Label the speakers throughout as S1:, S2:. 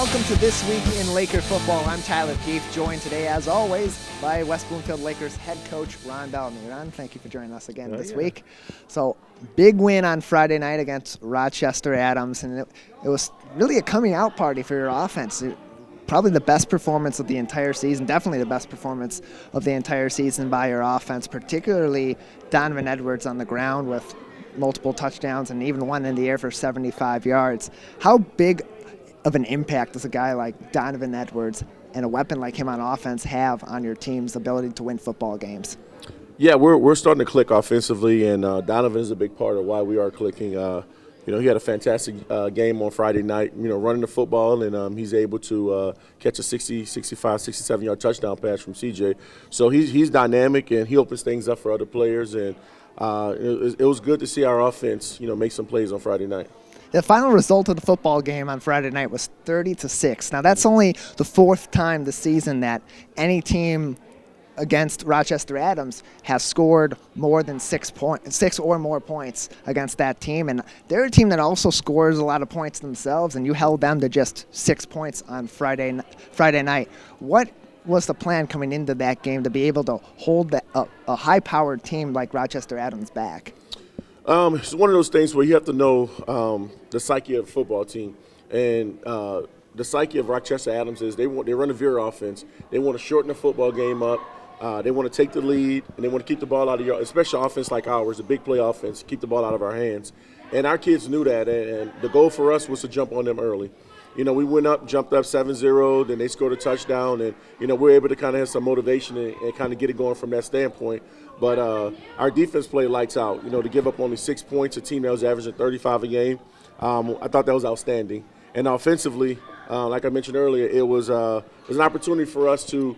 S1: welcome to This Week in Laker Football. I'm Tyler Kieft, joined today, as always, by West Bloomfield Lakers head coach Ron Bellamy. Ron, thank you for joining us again this week. So, big win on Friday night against Rochester Adams, and it was really a coming out party for your offense. Probably the best performance of the entire season, definitely the best performance of the entire season by your offense, particularly Donovan Edwards on the ground with multiple touchdowns and even one in the air for 75 yards. How big of an impact does a guy like Donovan Edwards and a weapon like him on offense have on your team's ability to win football games?
S2: Yeah, we're starting to click offensively, and Donovan is a big part of why we are clicking. He had a fantastic game on Friday night, running the football, and he's able to catch a 60, 65, 67-yard touchdown pass from CJ. So he's dynamic, and he opens things up for other players, and it was good to see our offense, make some plays on Friday night.
S1: The final result of the football game on Friday night was 30-6. Now, that's only the fourth time this season that any team against Rochester Adams has scored more than 6 or more points against that team. And they're a team that also scores a lot of points themselves, and you held them to just 6 points on Friday night. What was the plan coming into that game to be able to hold a high-powered team like Rochester Adams back?
S2: It's one of those things where you have to know the psyche of the football team. And the psyche of Rochester Adams is they run a veer offense. They want to shorten the football game up. They want to take the lead, and they want to keep the ball out of your – especially offense like ours, a big play offense, keep the ball out of our hands. And our kids knew that, and the goal for us was to jump on them early. We jumped up 7-0, then they scored a touchdown, and, we were able to kind of have some motivation and kind of get it going from that standpoint. But our defense played lights out. To give up only 6 points, a team that was averaging 35 a game, I thought that was outstanding. And offensively, like I mentioned earlier, it was an opportunity for us to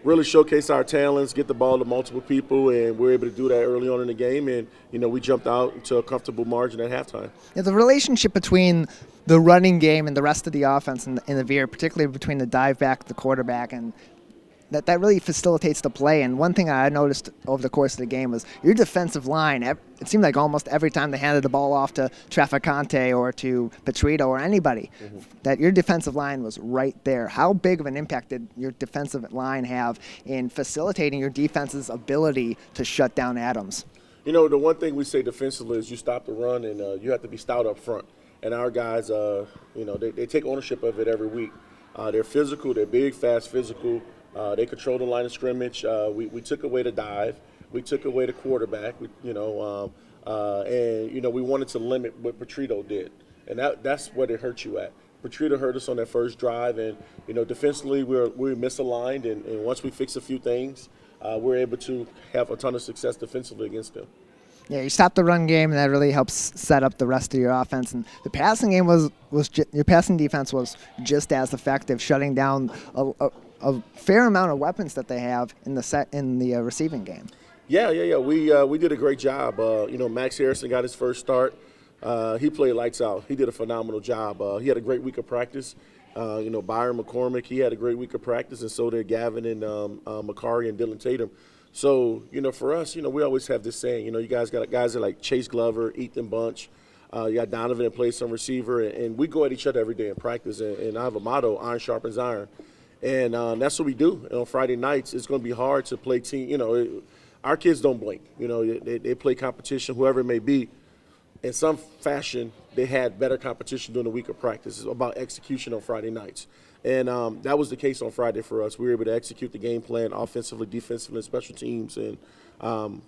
S2: really showcase our talents, get the ball to multiple people, and we were able to do that early on in the game. And, we jumped out to a comfortable margin at halftime.
S1: Yeah, the relationship between the running game and the rest of the offense in the veer, particularly between the dive back, the quarterback, and that really facilitates the play. And one thing I noticed over the course of the game was your defensive line. It seemed like almost every time they handed the ball off to Traficante or to Petrito or anybody, that your defensive line was right there. How big of an impact did your defensive line have in facilitating your defense's ability to shut down Adams?
S2: The one thing we say defensively is you stop the run, and you have to be stout up front. And our guys, they take ownership of it every week. They're physical. They're big, fast, physical. They control the line of scrimmage. We took away the dive. We took away the quarterback. And we wanted to limit what Petrito did, and that's what it hurt you at. Petrito hurt us on that first drive, and defensively we misaligned. And once we fixed a few things, we're able to have a ton of success defensively against them.
S1: Yeah, you stopped the run game, and that really helps set up the rest of your offense. And the passing game your passing defense was just as effective, shutting down a fair amount of weapons that they have in the receiving game.
S2: Yeah. We did a great job. Max Harrison got his first start. He played lights out. He did a phenomenal job. He had a great week of practice. Byron McCormick, he had a great week of practice, and so did Gavin and Makari and Dylan Tatum. So, for us, we always have this saying, you guys got guys that like Chase Glover, Ethan Bunch. You got Donovan that plays some receiver, and we go at each other every day in practice. And I have a motto, iron sharpens iron. And that's what we do. And on Friday nights, it's going to be hard to play team. Our kids don't blink. They play competition, whoever it may be. In some fashion, they had better competition during the week of practice. It's about execution on Friday nights. And that was the case on Friday for us. We were able to execute the game plan offensively, defensively, and special teams, and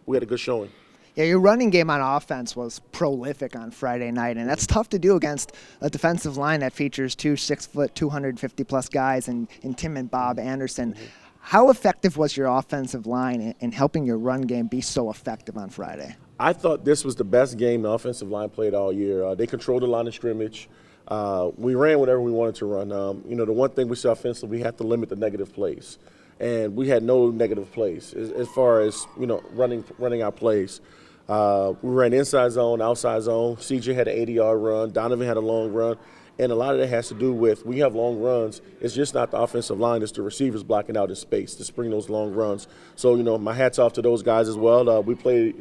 S2: we had a good showing.
S1: Yeah, your running game on offense was prolific on Friday night, and that's tough to do against a defensive line that features 2 6-foot, 250-plus guys in Tim and Bob Anderson. How effective was your offensive line in helping your run game be so effective on Friday?
S2: I thought this was the best game the offensive line played all year. They controlled the line of scrimmage. We ran whatever we wanted to run. The one thing we saw offensively, we had to limit the negative plays. And we had no negative plays as far as, running our plays. We ran inside zone, outside zone. CJ had an 80-yard run. Donovan had a long run. And a lot of that has to do with, we have long runs. It's just not the offensive line, it's the receivers blocking out in space to spring those long runs. So, my hat's off to those guys as well. We played,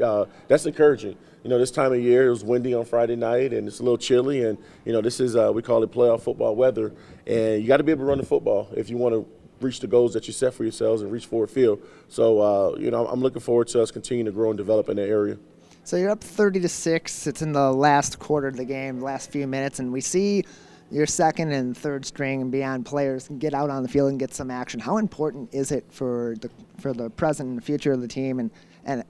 S2: that's encouraging. This time of year, it was windy on Friday night, and it's a little chilly. And, this is, we call it playoff football weather. And you got to be able to run the football if you want to reach the goals that you set for yourselves and reach forward field. So, I'm looking forward to us continuing to grow and develop in that area.
S1: So you're up 30-6. It's in the last quarter of the game, last few minutes, and we see your second and third string and beyond players get out on the field and get some action. How important is it for the present and future of the team and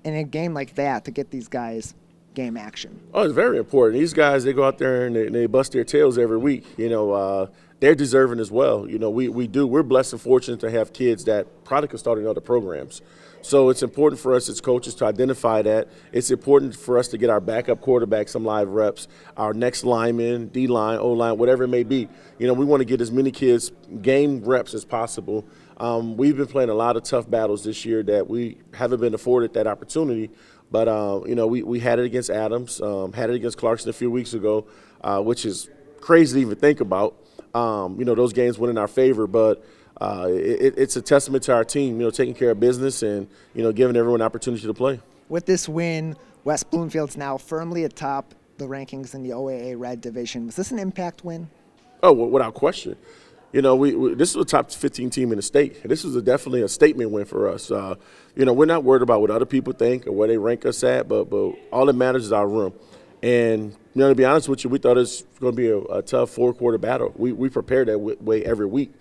S1: in a game like that to get these guys game action?
S2: Oh, it's very important. These guys, they go out there and they bust their tails every week. They're deserving as well. We're blessed and fortunate to have kids that probably could start in other programs. So it's important for us as coaches to identify that. It's important for us to get our backup quarterback some live reps, our next lineman, D-line, O-line, whatever it may be. We want to get as many kids game reps as possible. We've been playing a lot of tough battles this year that we haven't been afforded that opportunity. But, we had it against Adams, had it against Clarkson a few weeks ago, which is crazy to even think about. Those games went in our favor, but it's a testament to our team, taking care of business and, giving everyone an opportunity to play.
S1: With this win, West Bloomfield's now firmly atop the rankings in the OAA Red Division. Was this an impact win?
S2: Oh, without question. This was a top 15 team in the state. This was definitely a statement win for us. We're not worried about what other people think or where they rank us at, but all that matters is our room. And, to be honest with you, we thought it was going to be a tough four-quarter battle. We prepared that way every week.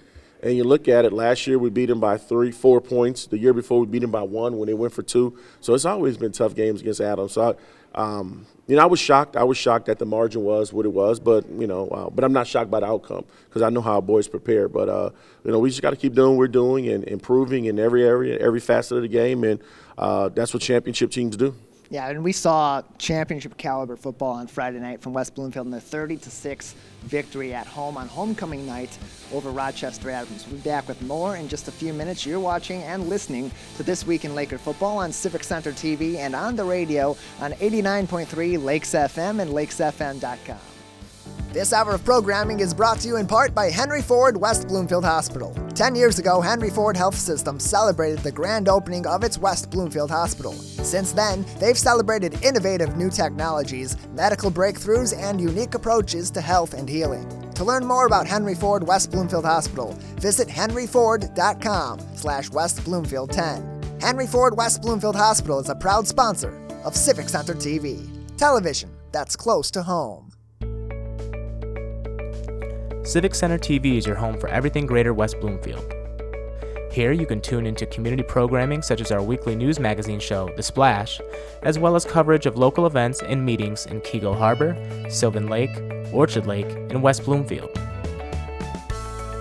S2: And you look at it, last year we beat them by 3-4 points. The year before we beat them by 1 when they went for 2. So it's always been tough games against Adams. So, I was shocked. I was shocked that the margin was what it was. But, but I'm not shocked by the outcome because I know how our boys prepare. But, we just got to keep doing what we're doing and improving in every area, every facet of the game. And that's what championship teams do.
S1: Yeah, and we saw championship caliber football on Friday night from West Bloomfield in a 30-6 victory at home on homecoming night over Rochester Adams. We'll be back with more in just a few minutes. You're watching and listening to This Week in Laker Football on Civic Center TV and on the radio on 89.3 Lakes FM and lakesfm.com. This hour of programming is brought to you in part by Henry Ford West Bloomfield Hospital. 10 years ago, Henry Ford Health System celebrated the grand opening of its West Bloomfield Hospital. Since then, they've celebrated innovative new technologies, medical breakthroughs, and unique approaches to health and healing. To learn more about Henry Ford West Bloomfield Hospital, visit henryford.com/West Bloomfield 10. Henry Ford West Bloomfield Hospital is a proud sponsor of Civic Center TV, television that's close to home.
S3: Civic Center TV is your home for everything Greater West Bloomfield. Here you can tune into community programming such as our weekly news magazine show, The Splash, as well as coverage of local events and meetings in Keego Harbor, Sylvan Lake, Orchard Lake, and West Bloomfield.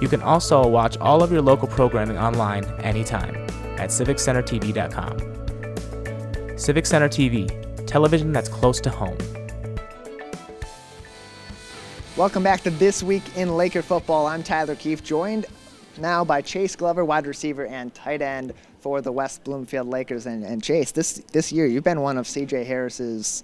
S3: You can also watch all of your local programming online anytime at civiccentertv.com. Civic Center TV, television that's close to home.
S1: Welcome back to This Week in Laker Football. I'm Tyler Kieft, joined now by Chase Glover, wide receiver and tight end for the West Bloomfield Lakers. And Chase, this year you've been one of C.J. Harris's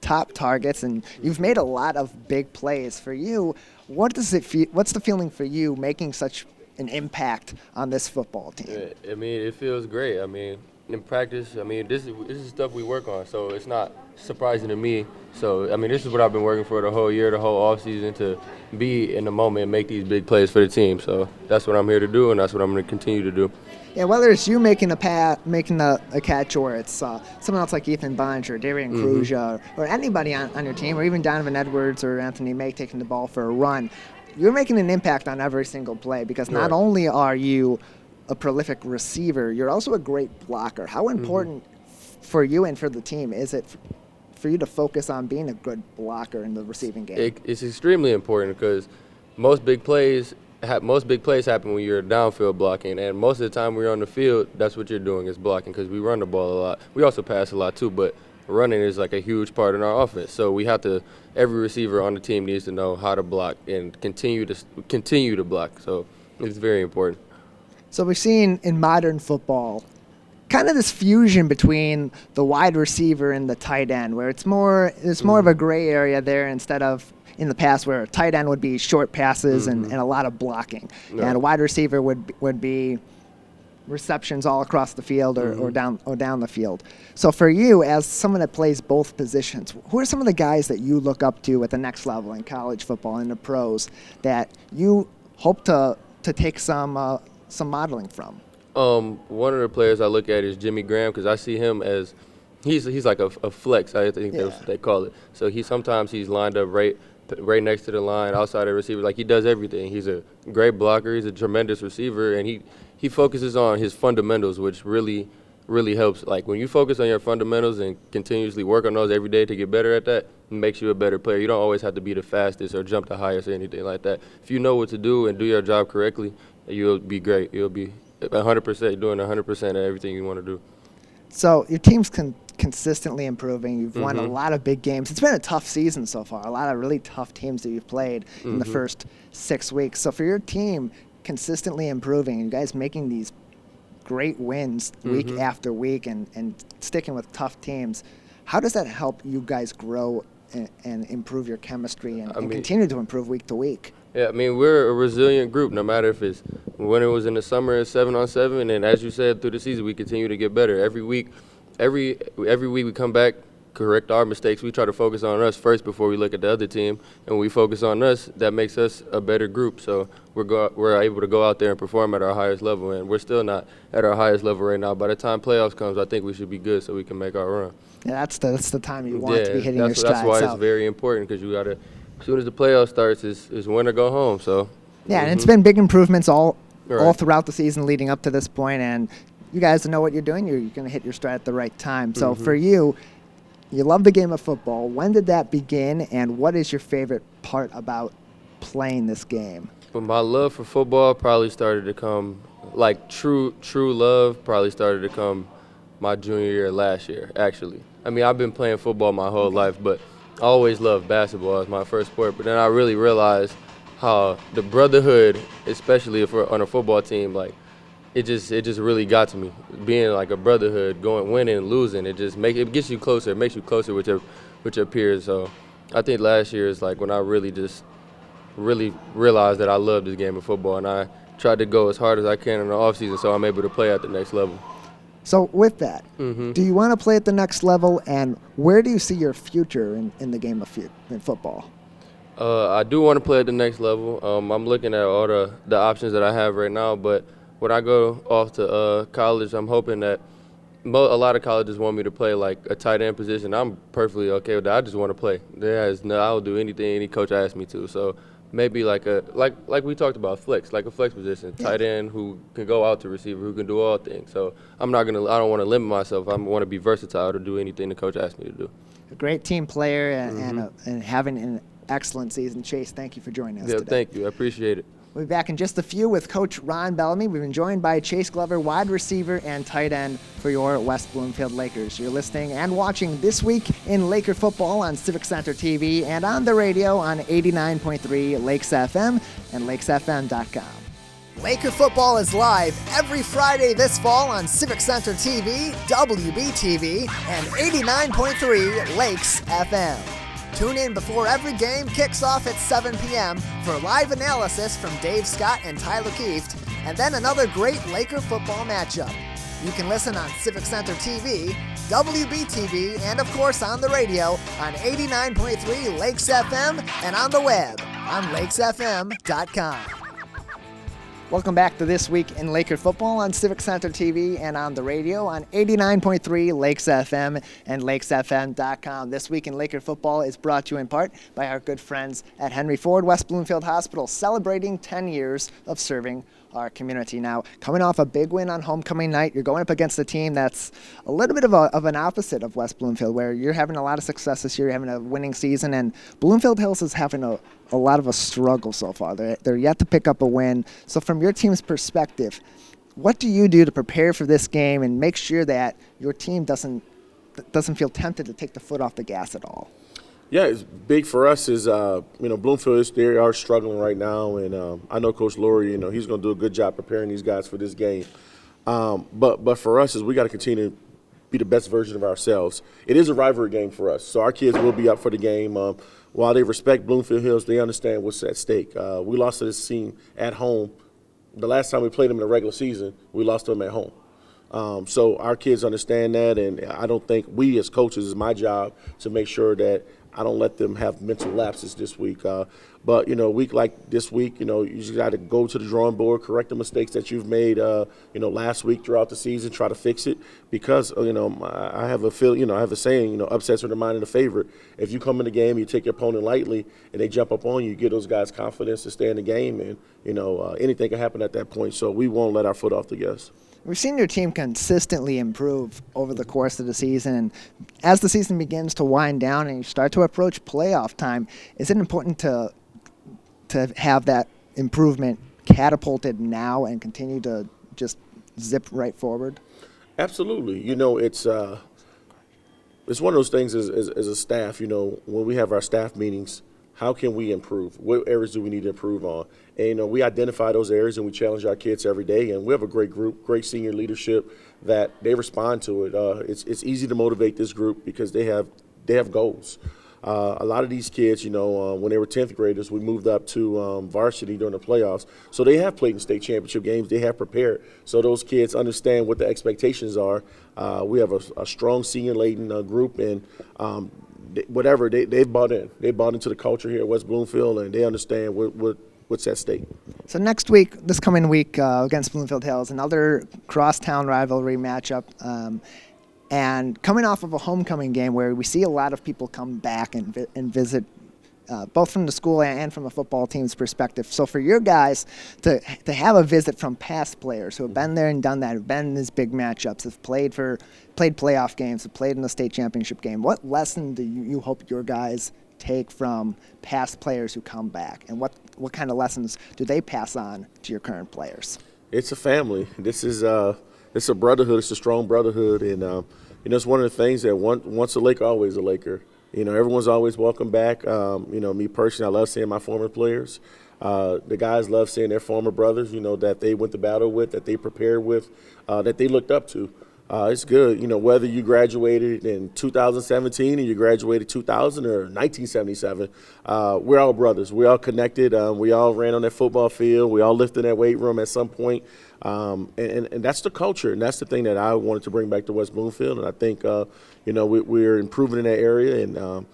S1: top targets, and you've made a lot of big plays. For you, what's the feeling for you making such an impact on this football team?
S4: It feels great. In practice, this is stuff we work on, so it's not surprising to me. So, this is what I've been working for the whole year, the whole offseason, to be in the moment and make these big plays for the team. So that's what I'm here to do, and that's what I'm going to continue to do.
S1: Yeah, whether it's you making a catch, or it's someone else like Ethan Bunch or Darian Cruz or anybody on your team, or even Donovan Edwards or Anthony May taking the ball for a run, you're making an impact on every single play because not only are you a prolific receiver, you're also a great blocker. How important for you and for the team is it for you to focus on being a good blocker in the receiving game?
S4: It's extremely important because most big plays happen when you're downfield blocking, and most of the time when you're on the field, that's what you're doing is blocking because we run the ball a lot. We also pass a lot too, but running is like a huge part in our offense. So we have to. Every receiver on the team needs to know how to block and continue to block. So it's very important.
S1: So we've seen in modern football kind of this fusion between the wide receiver and the tight end, where it's more of a gray area there instead of in the past where a tight end would be short passes and a lot of blocking, and a wide receiver would be receptions all across the field or down the field. So for you, as someone that plays both positions, who are some of the guys that you look up to at the next level in college football and the pros that you hope to take some modeling from?
S4: One of the players I look at is Jimmy Graham, because I see him as he's like a flex. I think that's what they call it. So sometimes he's lined up right next to the line, outside the receiver. Like, he does everything. He's a great blocker. He's a tremendous receiver, and he focuses on his fundamentals, which really, really helps. Like, when you focus on your fundamentals and continuously work on those every day to get better at that, it makes you a better player. You don't always have to be the fastest or jump the highest or anything like that. If you know what to do and do your job correctly, you'll be great. You'll be 100% doing 100% of everything you want to do.
S1: So your team's consistently improving. You've won a lot of big games. It's been a tough season so far. A lot of really tough teams that you've played in the first 6 weeks. So for your team, consistently improving, you guys making these great wins week after week and sticking with tough teams, how does that help you guys grow and improve your chemistry and continue to improve week to week?
S4: Yeah, I mean, we're a resilient group, no matter if it's when it was in the summer, it's 7-on-7, and as you said, through the season, we continue to get better. Every week we come back, correct our mistakes. We try to focus on us first before we look at the other team, and when we focus on us, that makes us a better group. So we're able to go out there and perform at our highest level, and we're still not at our highest level right now. By the time playoffs comes, I think we should be good so we can make our run.
S1: Yeah, that's the time you want to be hitting your stride.
S4: That's why it's very important, because you got to, as soon as the playoff starts, is win or go home. So
S1: yeah, and it's been big improvements all throughout the season leading up to this point, and you guys know what you're doing. You're going to hit your stride at the right time. So for you love the game of football. When did that begin, and what is your favorite part about playing this game?
S4: But my love for football probably started to come, like true love probably started to come my junior year last year, actually. I mean, I've been playing football my whole life, but I always loved basketball as my first sport. But then I really realized how the brotherhood, especially if we're on a football team, like, it just really got to me. Being like a brotherhood, winning and losing, it gets you closer. It makes you closer with your peers. So I think last year is like when I really realized that I love this game of football, and I tried to go as hard as I can in the off season so I'm able to play at the next level.
S1: So with that, do you want to play at the next level, and where do you see your future in the game of in football?
S4: I do want to play at the next level. I'm looking at all the options that I have right now, but when I go off to college, I'm hoping that a lot of colleges want me to play like a tight end position. I'm perfectly okay with that. I just want to play. I'll do anything any coach asks me to. So maybe like we talked about, a flex position, tight end who can go out to receiver, who can do all things. So I don't want to limit myself. I want to be versatile to do anything the coach asks me to do.
S1: A great team player and having an excellent season. Chase, thank you for joining us today.
S4: Thank you. I appreciate it.
S1: We'll be back in just a few with Coach Ron Bellamy. We've been joined by Chase Glover, wide receiver and tight end for your West Bloomfield Lakers. You're listening and watching This Week in Laker Football on Civic Center TV and on the radio on 89.3 Lakes FM and lakesfm.com. Laker football is live every Friday this fall on Civic Center TV, WBTV, and 89.3 Lakes FM. Tune in before every game kicks off at 7 p.m. for live analysis from Dave Scott and Tyler Kieft, and then another great Laker football matchup. You can listen on Civic Center TV, WBTV, and of course on the radio on 89.3 Lakes FM and on the web on lakesfm.com. Welcome back to This Week in Laker Football on Civic Center TV and on the radio on 89.3 Lakes FM and lakesfm.com. This Week in Laker Football is brought to you in part by our good friends at Henry Ford West Bloomfield Hospital, celebrating 10 years of serving our community. Now, coming off a big win on homecoming night, you're going up against a team that's a little bit of an opposite of West Bloomfield, where you're having a lot of success this year, you're having a winning season, and Bloomfield Hills is having a lot of a struggle so far. They're yet to pick up a win. So from your team's perspective, what do you do to prepare for this game and make sure that your team doesn't feel tempted to take the foot off the gas at all?
S2: Yeah, it's big for us is, Bloomfield, they are struggling right now, and I know Coach Laurie, he's going to do a good job preparing these guys for this game. But for us, is we got to continue to be the best version of ourselves. It is a rivalry game for us, so our kids will be up for the game. While they respect Bloomfield Hills, they understand what's at stake. We lost to this team at home. The last time we played them in the regular season, we lost to them at home. So our kids understand that, and I don't think we as coaches, it's my job to make sure that I don't let them have mental lapses this week. But, week like this week, you just got to go to the drawing board, correct the mistakes that you've made, last week throughout the season, try to fix it. Because, I have a saying, upsets are the mind of the favorite. If you come in the game, you take your opponent lightly, and they jump up on you, you give those guys confidence to stay in the game, and, anything can happen at that point. So we won't let our foot off the gas.
S1: We've seen your team consistently improve over the course of the season, and as the season begins to wind down and you start to approach playoff time, is it important to have that improvement catapulted now and continue to just zip right forward?
S2: Absolutely. It's one of those things as a staff, when we have our staff meetings, how can we improve? What areas do we need to improve on? And, we identify those areas and we challenge our kids every day. And we have a great group, great senior leadership that they respond to it. It's easy to motivate this group because they have goals. A lot of these kids, when they were 10th graders, we moved up to varsity during the playoffs. So they have played in state championship games. They have prepared. So those kids understand what the expectations are. We have a strong senior-laden group, and they've bought in. They bought into the culture here at West Bloomfield, and they understand what's at stake.
S1: So this coming week against Bloomfield Hills, another crosstown rivalry matchup. And coming off of a homecoming game where we see a lot of people come back and visit, both from the school and from a football team's perspective. So for your guys to have a visit from past players who have been there and done that, who've been in these big matchups, have played playoff games, have played in the state championship game, what lesson do you hope your guys take from past players who come back, and what kind of lessons do they pass on to your current players?
S2: It's a family. This is it's a brotherhood. It's a strong brotherhood, and it's one of the things that once a Laker, always a Laker. Everyone's always welcome back. Me personally, I love seeing my former players. The guys love seeing their former brothers, that they went to battle with, that they prepared with, that they looked up to. It's good, whether you graduated in 2017 and you graduated 2000 or 1977, we're all brothers. We're all connected. We all ran on that football field. We all lifted in that weight room at some point. And that's the culture, and that's the thing that I wanted to bring back to West Bloomfield. And I think, we're improving in that area, and,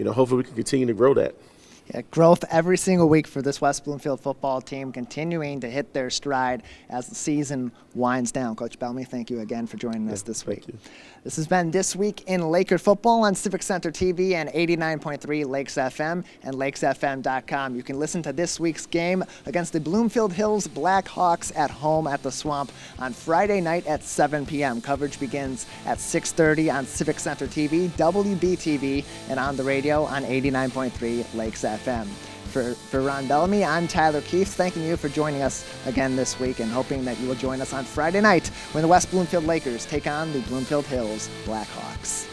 S2: hopefully we can continue to grow that.
S1: Yeah, growth every single week for this West Bloomfield football team, continuing to hit their stride as the season winds down. Coach Bellamy, thank you again for joining us this week. This has been This Week in Laker Football on Civic Center TV and 89.3 Lakes FM and lakesfm.com. You can listen to this week's game against the Bloomfield Hills Black Hawks at home at the Swamp on Friday night at 7 p.m. Coverage begins at 6:30 on Civic Center TV, WBTV, and on the radio on 89.3 Lakes FM. For Ron Bellamy, I'm Tyler Kieft, thanking you for joining us again this week and hoping that you will join us on Friday night when the West Bloomfield Lakers take on the Bloomfield Hills Black Hawks.